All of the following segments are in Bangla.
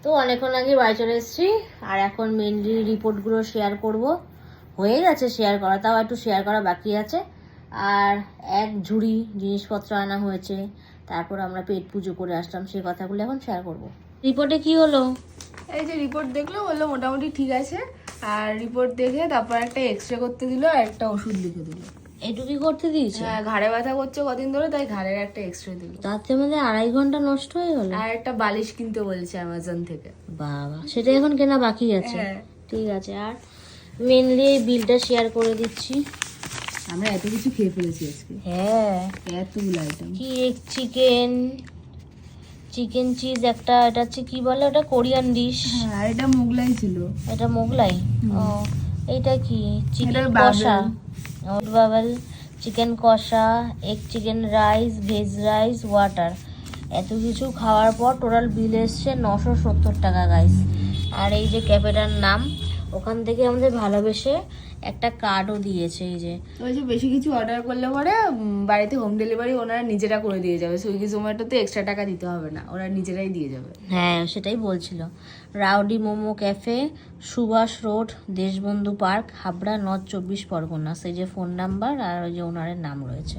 তো অনেকক্ষণ আগে বাড়ি চলে এসেছি, আর এখন মেনলি রিপোর্টগুলো শেয়ার করব। হয়ে গেছে শেয়ার করা, তাও একটু শেয়ার করা বাকি আছে। আর এক ঝুড়ি জিনিসপত্র আনা হয়েছে, তারপর আমরা পেট পুজো করে আসলাম, সেই কথাগুলো এখন শেয়ার করব। রিপোর্টে কি হলো? এই যে রিপোর্ট দেখলো, বললো মোটামুটি ঠিক আছে। আর রিপোর্ট দেখে তারপর একটা এক্সরে করতে দিল আর একটা ওষুধ লিখে দিল। এইটুকুই করতে দিয়েছে? হ্যাঁ, ঘাড়ে ব্যথা করছে কদিন ধরে, তাই ঘাড়ের একটা এক্সরে দিল। তাতে মধ্যে 2.5 ঘন্টা নষ্ট হয়ে গেল। আর একটা বালিশ কিনতে বলছে অ্যামাজন থেকে। বাবা, সেটা এখন কেনা বাকি আছে? হ্যাঁ। ঠিক আছে। আর মেনলি এই বিলটা শেয়ার করে দিচ্ছি। আমরা এত কিছু খেয়ে ফেলেছি আজকে। হ্যাঁ, এতগুলো আইটেম। কি চিকেন চিজ একটা, এটা হচ্ছে কি বলে, ওটা কোরিয়ান ডিশ। হ্যাঁ, আর এটা মোগলাই ছিল। এটা মোগলাই। ও, এইটা কি? চিকেন এটা কষা, বাবল। বাবল চিকেন কষা, egg chicken rice, veg rice, water. এত কিছু খাওয়ার পর টোটাল বিল এসছে 970 টাকা গাইস। আর এই যে ক্যাফেটার নাম, ওখান থেকে আমাদের ভালোবেসে একটা কার্ডও দিয়েছে। এই যে ওই যে বেশি কিছু অর্ডার করলে পরে বাড়িতে হোম ডেলিভারি ওনারা নিজেরা করে দিয়ে যাবে। সুইগি জোম্যাটোতে এক্সট্রা টাকা দিতে হবে না, ওরা নিজেরাই দিয়ে যাবে। হ্যাঁ, সেটাই বলছিল। Rowdy momo cafe, Subhash road, Deshbandhu park, Habra, north 24 Pargana. সেই যে ফোন নাম্বার আর ওই যে ওনারের নাম রয়েছে।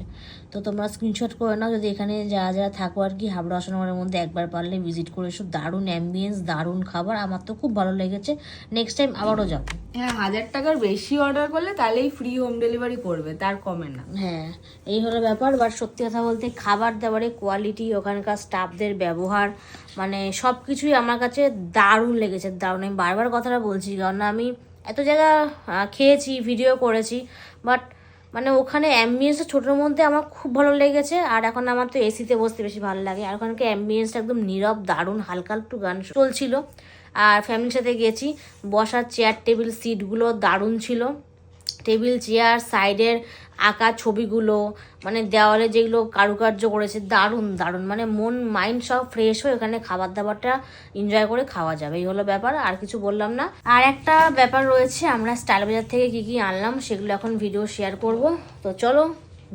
তো তোমরা স্ক্রিনশট করে নাও, যদি এখানে যারা যারা থাকো আর কি হাবড়া অশোকনগরের মধ্যে, একবার পারলে ভিজিট করে এসো। দারুণ অ্যাম্বিয়েন্স, দারুণ খাবার, আমার তো খুব ভালো লেগেছে। নেক্সট টাইম আবারও যাবো। হ্যাঁ, 1000 টাকার বেশি অর্ডার করলে তাহলেই ফ্রি হোম ডেলিভারি করবে, তার কমে না। হ্যাঁ, এই হলো ব্যাপার। বাট সত্যি কথা বলতে খাবার দাবারের কোয়ালিটি, ওখানকার স্টাফদের ব্যবহার, মানে সব কিছুই আমার কাছে দারুণ লেগেছে, দারুণ। আমি বারবার কথাটা বলছি, কারণ আমি এত জায়গা খেয়েছি, ভিডিও করেছি, বাট মানে ওখানে অ্যাম্বিয়েন্সটা ছোটোর মধ্যে আমার খুব ভালো লেগেছে। আর এখন আমার তো এসিতে বসতে বেশি ভালো লাগে, আর ওখানকার অ্যাম্বিয়েন্সটা একদম নীরব, দারুণ, হালকা একটু গান চলছিল। আর ফ্যামিলির সাথে গেছি, বসার চেয়ার টেবিল সিটগুলো দারুণ ছিল। টেবিল চেয়ার, সাইডের আঁকা ছবিগুলো, মানে দেওয়ালে যেগুলো কারুকার্য করেছে, দারুণ দারুণ, মানে মন মাইন্ড সব ফ্রেশ হয়ে ওখানে খাবার দাবারটা এনজয় করে খাওয়া যাবে। এই হলো ব্যাপার, আর কিছু বললাম না। আর একটা ব্যাপার রয়েছে, আমরা স্টাইল বাজার থেকে কি কি আনলাম সেগুলো এখন ভিডিও শেয়ার করব। তো চলো,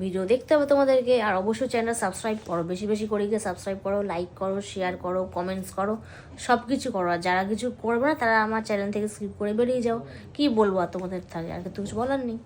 ভিডিও দেখতে হবে তোমাদেরকে। আর অবশ্যই চ্যানেল সাবস্ক্রাইব করো, বেশি বেশি করে গিয়ে সাবস্ক্রাইব করো, লাইক করো, শেয়ার করো, কমেন্টস করো, সব কিছু করো। আর যারা কিছু করবে না তারা আমার চ্যানেল থেকে স্কিপ করে বেরিয়ে যাও। কি বলবো আর তোমাদের থাকে, আর কিছু বলার নেই।